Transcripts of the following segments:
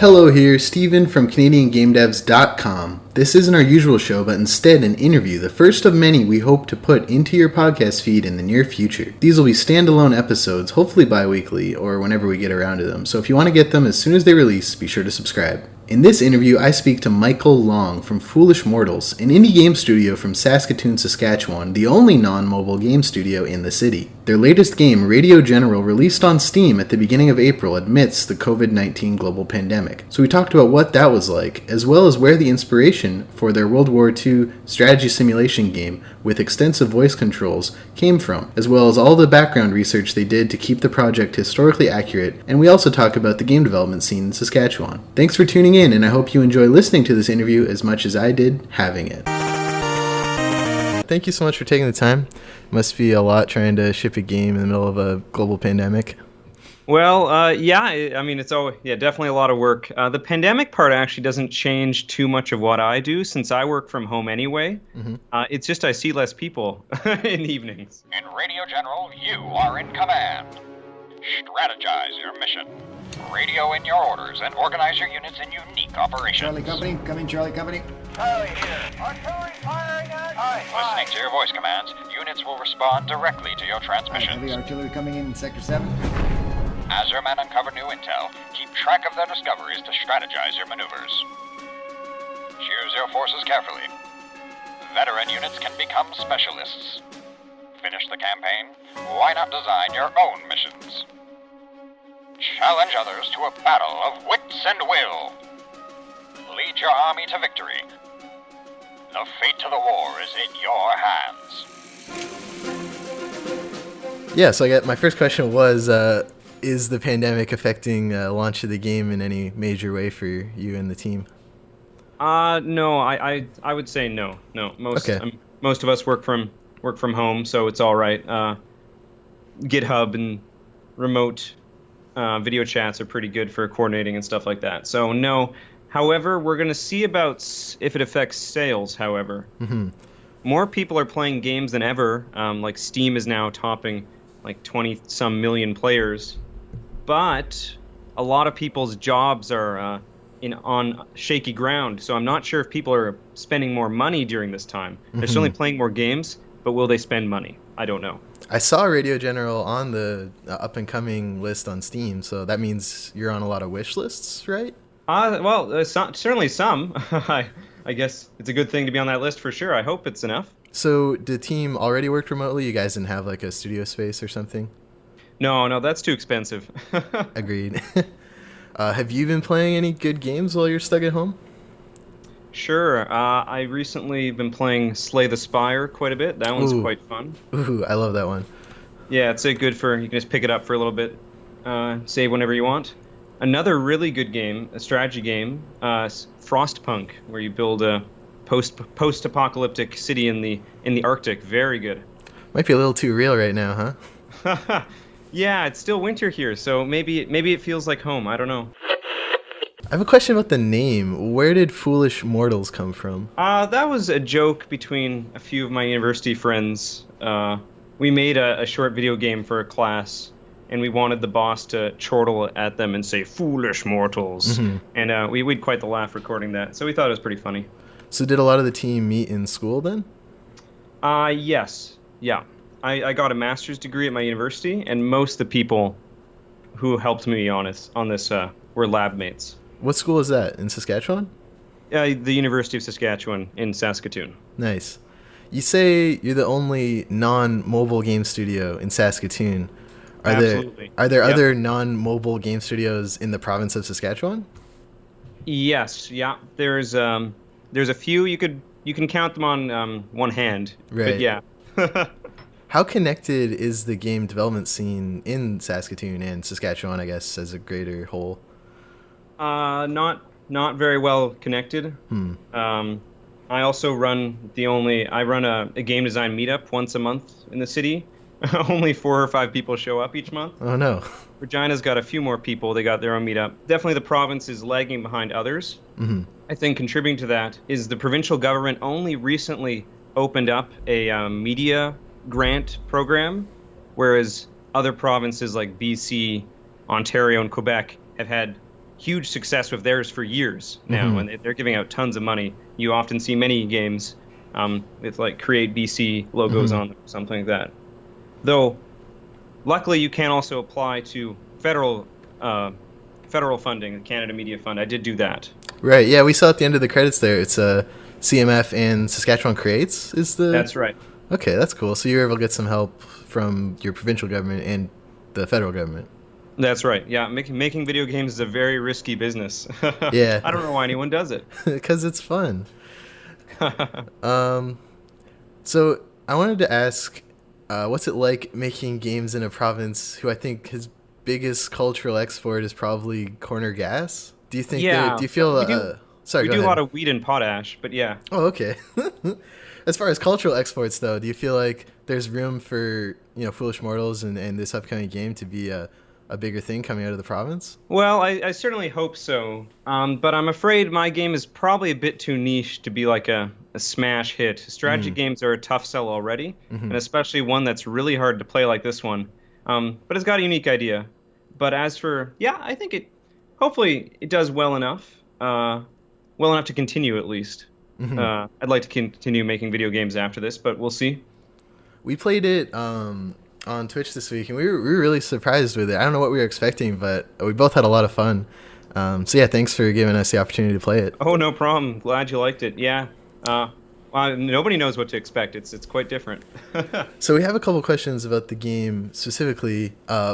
Hello here, Stephan from CanadianGameDevs.com. This isn't our usual show, but instead an interview, the first of many we hope to put into your podcast feed in the near future. These will be standalone episodes, hopefully bi-weekly, or whenever we get around to them, so if you want to get them as soon as they release, be sure to subscribe. In this interview, I speak to Michael Long from Foolish Mortals, an indie game studio from Saskatoon, Saskatchewan, the only non-mobile game studio in the city. Their latest game, Radio General, released on Steam at the beginning of April amidst the COVID-19 global pandemic. So we talked about what that was like, as well as where the inspiration for their World War II strategy simulation game with extensive voice controls came from, as well as all the background research they did to keep the project historically accurate, and we also talk about the game development scene in Saskatchewan. Thanks for tuning in, and I hope you enjoy listening to this interview as much as I did having it. Thank you so much for taking the time. It must be a lot trying to ship a game in the middle of a global pandemic. Well, it's definitely a lot of work. The pandemic part actually doesn't change too much of what I do since I work from home anyway. Mm-hmm. It's just I see less people in the evenings. In Radio General, you are in command. Strategize your mission. Radio in your orders and organize your units in unique operations. Charlie Company, come in, Charlie Company. Charlie here. Artillery firing at... Listening to your voice commands, units will respond directly to your transmissions. Heavy artillery coming in Sector 7. As your men uncover new intel, keep track of their discoveries to strategize your maneuvers. Choose your forces carefully. Veteran units can become specialists. Finish the campaign? Why not design your own missions? Challenge others to a battle of wits and will. Lead your army to victory. The fate of the war is in your hands. Yeah, so my first question was, is the pandemic affecting launch of the game in any major way for you and the team? No, I would say no. Most of us work from home, so it's all right. GitHub and remote video chats are pretty good for coordinating and stuff like that. So no. However, we're going to see about if it affects sales, however. Mm-hmm. More people are playing games than ever. Like Steam is now topping like 20-some million players. But a lot of people's jobs are on shaky ground. So I'm not sure if people are spending more money during this time. They're certainly playing more games, but will they spend money? I don't know. I saw Radio General on the up-and-coming list on Steam, so that means you're on a lot of wish lists, right? Certainly some. I guess it's a good thing to be on that list for sure. I hope it's enough. So the team already worked remotely? You guys didn't have like a studio space or something? No, that's too expensive. Agreed. Have you been playing any good games while you're stuck at home? Sure. I recently been playing Slay the Spire quite a bit. That one's quite fun. Ooh, I love that one. Yeah, it's good you can just pick it up for a little bit, save whenever you want. Another really good game, a strategy game, Frostpunk, where you build a post-apocalyptic city in the Arctic. Very good. Might be a little too real right now, huh? Yeah, it's still winter here, so maybe it feels like home. I don't know. I have a question about the name. Where did Foolish Mortals come from? That was a joke between a few of my university friends. We made a short video game for a class, and we wanted the boss to chortle at them and say, "Foolish mortals." Mm-hmm. And we had quite the laugh recording that, so we thought it was pretty funny. So did a lot of the team meet in school then? Yes. Yeah. I got a master's degree at my university, and most of the people who helped me on this were lab mates. What school is that, in Saskatchewan? The University of Saskatchewan in Saskatoon. Nice. You say you're the only non-mobile game studio in Saskatoon. Absolutely. Are there other non-mobile game studios in the province of Saskatchewan? Yes. Yeah. There's a few. You can count them on one hand. Right. But yeah. How connected is the game development scene in Saskatoon and Saskatchewan, I guess, as a greater whole? Not very well connected. I also run a game design meetup once a month in the city. Only 4 or 5 people show up each month. Oh no. Regina's got a few more people. They got their own meetup. Definitely the province is lagging behind others. Mm-hmm. I think contributing to that is the provincial government only recently opened up a media grant program, whereas other provinces like BC, Ontario, and Quebec have had huge success with theirs for years now, and they're giving out tons of money. You often see many games with like Create BC logos on them, something like that. Though, luckily, you can also apply to federal funding, the Canada Media Fund. I did do that. Right. Yeah, we saw at the end of the credits there. It's CMF and Saskatchewan Creates is the. That's right. Okay, that's cool. So you were able to get some help from your provincial government and the federal government. That's right. Yeah, making video games is a very risky business. Yeah. I don't know why anyone does it. Because it's fun. So I wanted to ask, what's it like making games in a province who I think his biggest cultural export is probably corner gas? Do you think? Yeah. Do you feel? We do a lot of weed and potash, but yeah. Oh, okay. As far as cultural exports, though, do you feel like there's room for Foolish Mortals and this upcoming game to be a bigger thing coming out of the province? Well, I certainly hope so. But I'm afraid my game is probably a bit too niche to be like a smash hit. Strategy games are a tough sell already, and especially one that's really hard to play like this one. But it's got a unique idea. But as for, I think hopefully it does well enough to continue at least. I'd like to continue making video games after this, but we'll see. We played it on Twitch this week, and we were really surprised with it. I don't know what we were expecting, but we both had a lot of fun. So yeah, thanks for giving us the opportunity to play it. Oh, no problem. Glad you liked it. Yeah. Nobody knows what to expect. It's quite different. So we have a couple questions about the game specifically.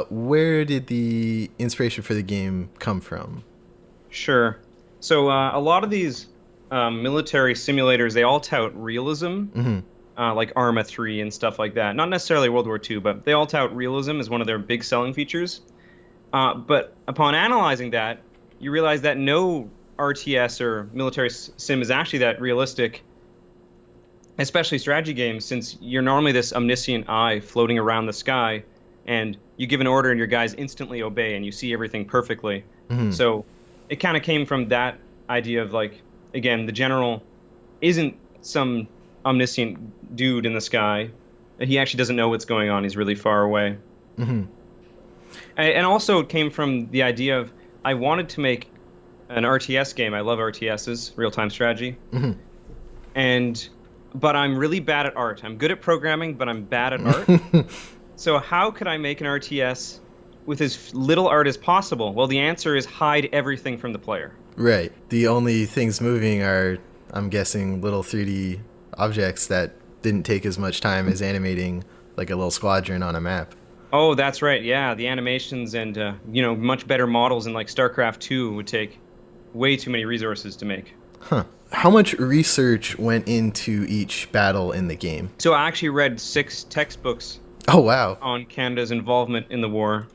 Where did the inspiration for the game come from? Sure. So a lot of these military simulators, they all tout realism, like Arma 3 and stuff like that. Not necessarily World War II, but they all tout realism as one of their big selling features. But upon analyzing that, you realize that no RTS or military sim is actually that realistic, especially strategy games, since you're normally this omniscient eye floating around the sky, and you give an order and your guys instantly obey and you see everything perfectly. So it kind of came from that idea of, like, again, the general isn't some omniscient dude in the sky. He actually doesn't know what's going on. He's really far away. And also it came from the idea of, I wanted to make an RTS game. I love RTSs, real-time strategy. But I'm really bad at art. I'm good at programming, but I'm bad at art. So how could I make an RTS with as little art as possible? Well, the answer is hide everything from the player. Right. The only things moving are, I'm guessing, little 3D objects that didn't take as much time as animating like a little squadron on a map. Oh, that's right. Yeah, the animations and much better models in like StarCraft 2 would take way too many resources to make. How much research went into each battle in the game? So I actually read 6 textbooks. Oh, wow. On Canada's involvement in the war.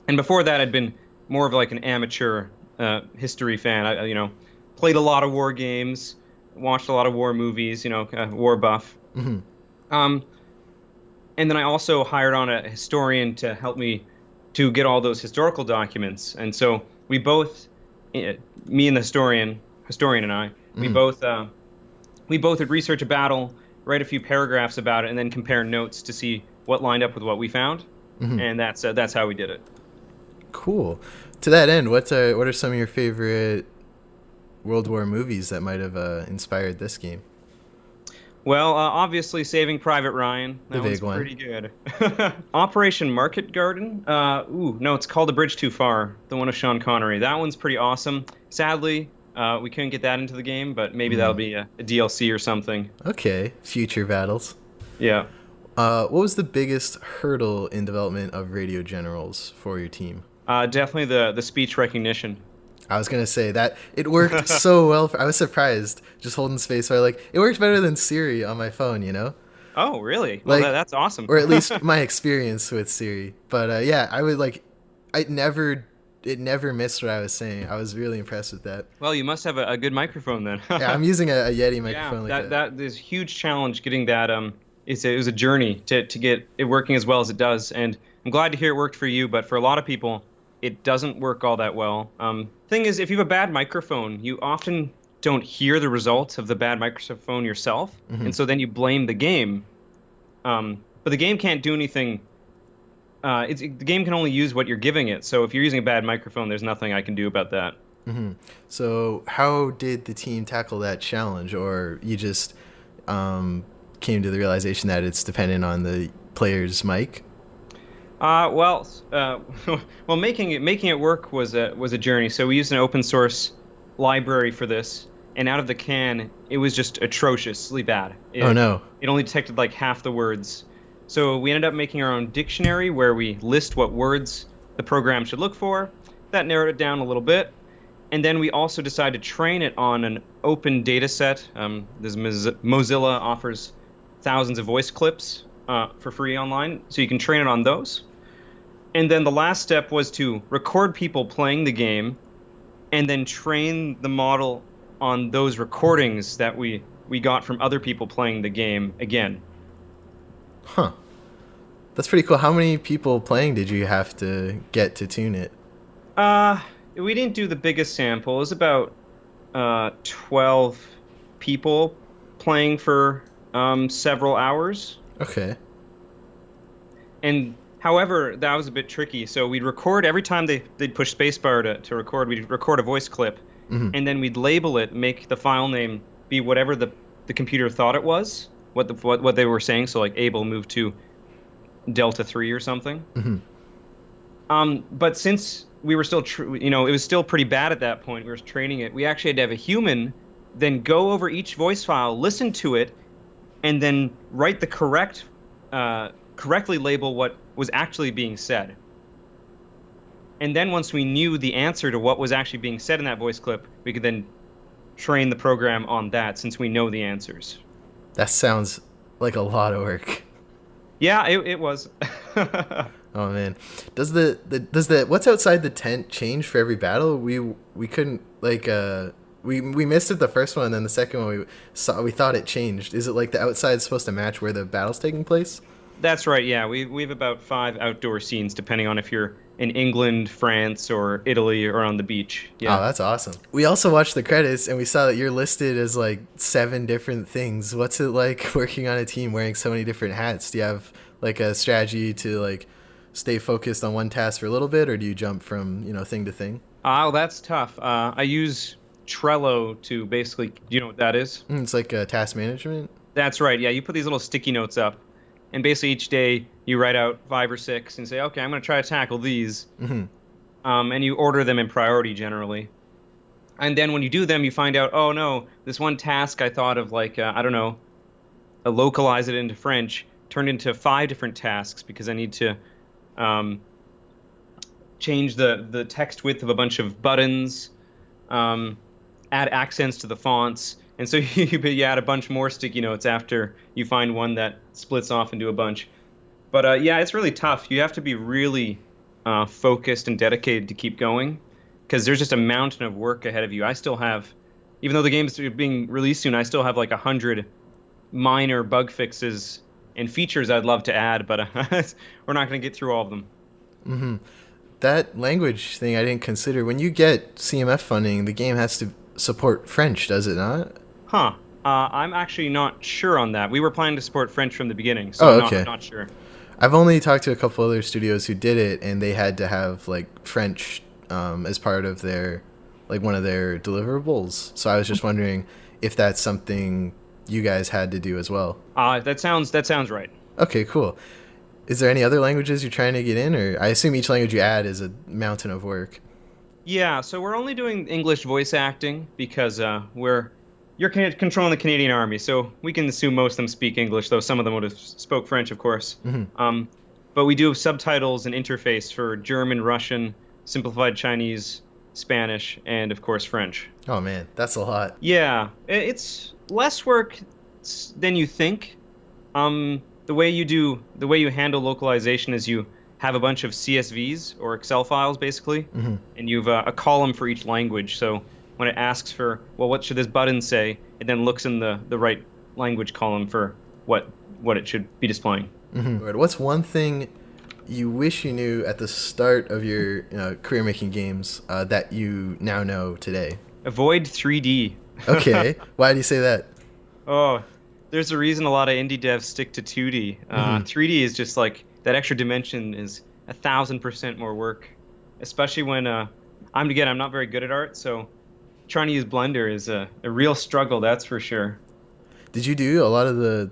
And before that, I'd been more of like an amateur history fan. I played a lot of war games, watched a lot of war movies, war buff. And then I also hired on a historian to help me to get all those historical documents. And so we both, me and the historian and I, we both would research a battle, write a few paragraphs about it, and then compare notes to see what lined up with what we found. And that's how we did it. Cool. To that end, what are some of your favorite World War movies that might have inspired this game? Well, obviously Saving Private Ryan. That one's pretty good. Operation Market Garden. No, it's called A Bridge Too Far, the one of Sean Connery. That one's pretty awesome. Sadly, we couldn't get that into the game, but maybe that'll be a DLC or something. Okay, future battles. Yeah. What was the biggest hurdle in development of Radio Generals for your team? Definitely the speech recognition. I was gonna say that it worked so well. I was surprised just holding space. So it worked better than Siri on my phone. Oh, really? Well, that's awesome. Or at least my experience with Siri. But I would it never missed what I was saying. I was really impressed with that. Well, you must have a good microphone then. Yeah, I'm using a Yeti microphone. Yeah, that is a huge challenge getting that. It was a journey to get it working as well as it does, and I'm glad to hear it worked for you. But for a lot of people, it doesn't work all that well. Thing is, if you have a bad microphone, you often don't hear the results of the bad microphone yourself, and so then you blame the game. But the game can't do anything. The game can only use what you're giving it. So if you're using a bad microphone, there's nothing I can do about that. Mm-hmm. So how did the team tackle that challenge, or you just came to the realization that it's dependent on the player's mic? Well, well, making it work was a journey. So we used an open source library for this, and out of the can, it was just atrociously bad. Oh no. It only detected like half the words. So we ended up making our own dictionary where we list what words the program should look for. That narrowed it down a little bit. And then we also decided to train it on an open data set. Mozilla offers thousands of voice clips for free online, so you can train it on those. And then the last step was to record people playing the game and then train the model on those recordings that we got from other people playing the game again. Huh. That's pretty cool. How many people playing did you have to get to tune it? We didn't do the biggest sample. It was about 12 people playing for several hours. Okay. And however, that was a bit tricky. So we'd record every time they'd push spacebar to record. We'd record a voice clip, and then we'd label it, make the file name be whatever the computer thought it was, what they were saying. So like Able moved to Delta 3 or something. But since we were still, it was still pretty bad at that point. We were training it. We actually had to have a human then go over each voice file, listen to it, and then write the correctly label what was actually being said. And then once we knew the answer to what was actually being said in that voice clip, we could then train the program on that since we know the answers. That sounds like a lot of work. Yeah, it was. Oh man, does the what's outside the tent change for every battle? We couldn't we missed it the first one, and then the second one we thought it changed. Is it like the outside is supposed to match where the battle's taking place? That's right. Yeah, we have about 5 outdoor scenes depending on if you're in England, France, or Italy, or on the beach. Yeah. Oh, that's awesome. We also watched the credits and we saw that you're listed as like 7 different things. What's it like working on a team wearing so many different hats? Do you have like a strategy to like stay focused on one task for a little bit, or do you jump from thing to thing? Oh, that's tough. I use Trello to basically, do you know what that is? It's like task management. That's right. Yeah, you put these little sticky notes up, and basically each day you write out 5 or 6 and say, okay, I'm going to try to tackle these. And you order them in priority generally. And then when you do them, you find out, oh no, this one task I thought of like, localize it into French, turned into 5 different tasks because I need to change the text width of a bunch of buttons, add accents to the fonts, and so you add a bunch more sticky notes after you find one that splits off into a bunch. But yeah, it's really tough. You have to be really focused and dedicated to keep going, because there's just a mountain of work ahead of you. I still have, even though the game's being released soon, I still have like 100 minor bug fixes and features I'd love to add, but we're not going to get through all of them. That language thing I didn't consider. When you get CMF funding, the game has to support French, does it not? I'm actually not sure on that. We were planning to support French from the beginning, so I'm not sure. I've only talked to a couple other studios who did it, and they had to have like French as part of their one of their deliverables. So I was just wondering if that's something you guys had to do as well. That sounds right. Okay, cool. Is there any other languages you're trying to get in, or I assume each language you add is a mountain of work? Yeah, so we're only doing English voice acting because you're controlling the Canadian Army, so we can assume most of them speak English, though some of them would have spoke French, of course. But we do have subtitles and interface for German, Russian, simplified Chinese, Spanish, and of course French. Oh man, that's a lot. Yeah, it's less work than you think. The way you handle localization is you have a bunch of CSVs or Excel files basically, and you've a column for each language. So when it asks for, well, what should this button say, it then looks in the right language column for what it should be displaying. What's one thing you wish you knew at the start of your career making games that you now know today? Avoid 3D. Okay. Why do you say that? Oh, there's a reason a lot of indie devs stick to 2D. 3D is just like that extra dimension is 1,000% more work, especially when I'm not very good at art, so trying to use Blender is a real struggle, that's for sure. Did you do a lot of the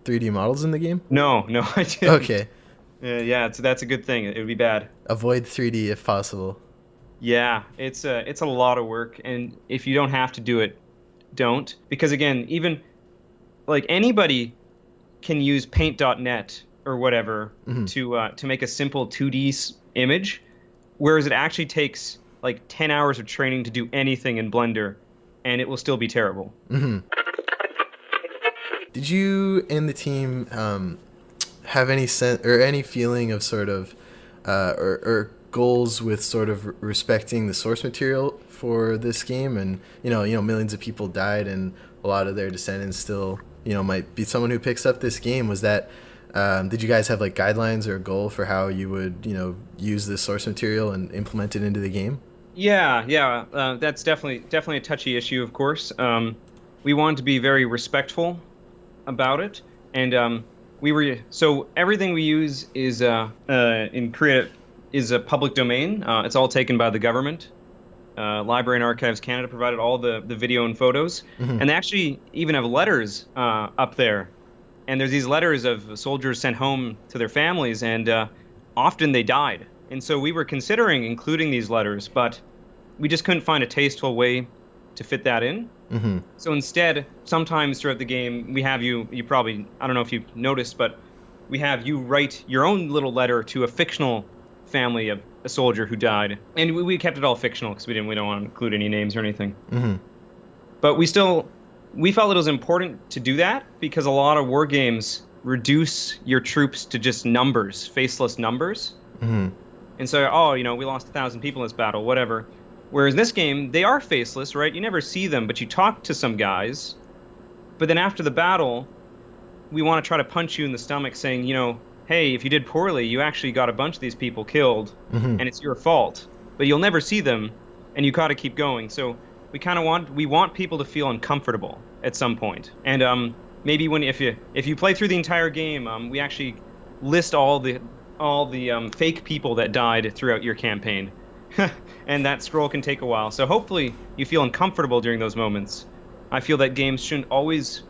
3D models in the game? No, I didn't. Okay. Yeah, so that's a good thing. It would be bad. Avoid 3D if possible. Yeah, it's a lot of work, and if you don't have to do it, don't. Because again, even like anybody can use paint.net or whatever to make a simple 2D image, whereas it actually takes like 10 hours of training to do anything in Blender, and it will still be terrible. Did you and the team have any sense or any feeling of sort of or goals with sort of respecting the source material for this game? And you know millions of people died, and a lot of their descendants still might be someone who picks up this game. Was that did you guys have like guidelines or a goal for how you would use this source material and implement it into the game? Yeah, that's definitely a touchy issue, of course. We wanted to be very respectful about it, and so everything we use is in Korea is a public domain. It's all taken by the government. Library and Archives Canada provided all the video and photos, and they actually even have letters up there. And there's these letters of soldiers sent home to their families, and often they died. And so we were considering including these letters, but we just couldn't find a tasteful way to fit that in. So instead, sometimes throughout the game, we have you probably, I don't know if you've noticed, but we have you write your own little letter to a fictional family of a soldier who died. And we kept it all fictional because we don't want to include any names or anything. But we felt it was important to do that because a lot of war games reduce your troops to just numbers, faceless numbers. And so, we lost 1,000 people in this battle, whatever. Whereas in this game, they are faceless, right? You never see them, but you talk to some guys. But then after the battle, we want to try to punch you in the stomach saying, hey, if you did poorly, you actually got a bunch of these people killed, and it's your fault. But you'll never see them, and you got to keep going. So we want people to feel uncomfortable at some point. And maybe if you play through the entire game, we actually list all the fake people that died throughout your campaign. And that scroll can take a while. So hopefully you feel uncomfortable during those moments. I feel that games shouldn't always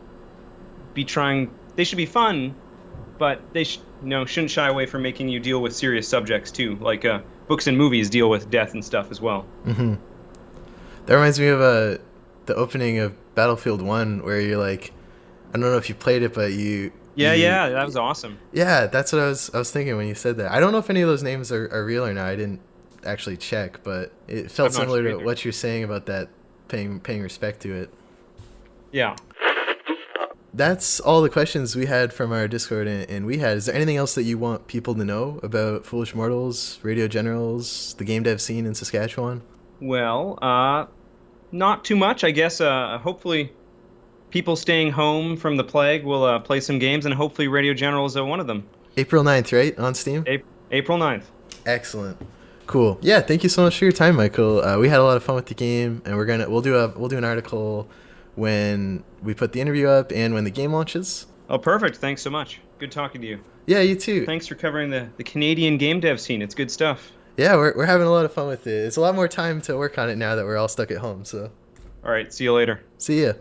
be they should be fun, but they shouldn't shy away from making you deal with serious subjects too. Like books and movies deal with death and stuff as well. That reminds me of the opening of Battlefield 1 where you're like, I don't know if you played it, but Yeah, that was awesome. Yeah, that's what I was thinking when you said that. I don't know if any of those names are real or not. I didn't actually check, but it felt similar to what you're saying about that paying respect to it. Yeah. That's all the questions we had from our Discord, and is there anything else that you want people to know about Foolish Mortals, Radio Generals, the game dev scene in Saskatchewan? Well, not too much, I guess. Hopefully people staying home from the plague will play some games, and hopefully Radio Generals is one of them. April 9th, right? On Steam? April 9th. Excellent. Cool. Yeah, thank you so much for your time, Michael. We had a lot of fun with the game, and we'll do an article when we put the interview up and when the game launches. Oh, perfect. Thanks so much. Good talking to you. Yeah, you too. Thanks for covering the Canadian game dev scene. It's good stuff. Yeah, we're having a lot of fun with it. It's a lot more time to work on it now that we're all stuck at home, so. All right, see you later. See ya.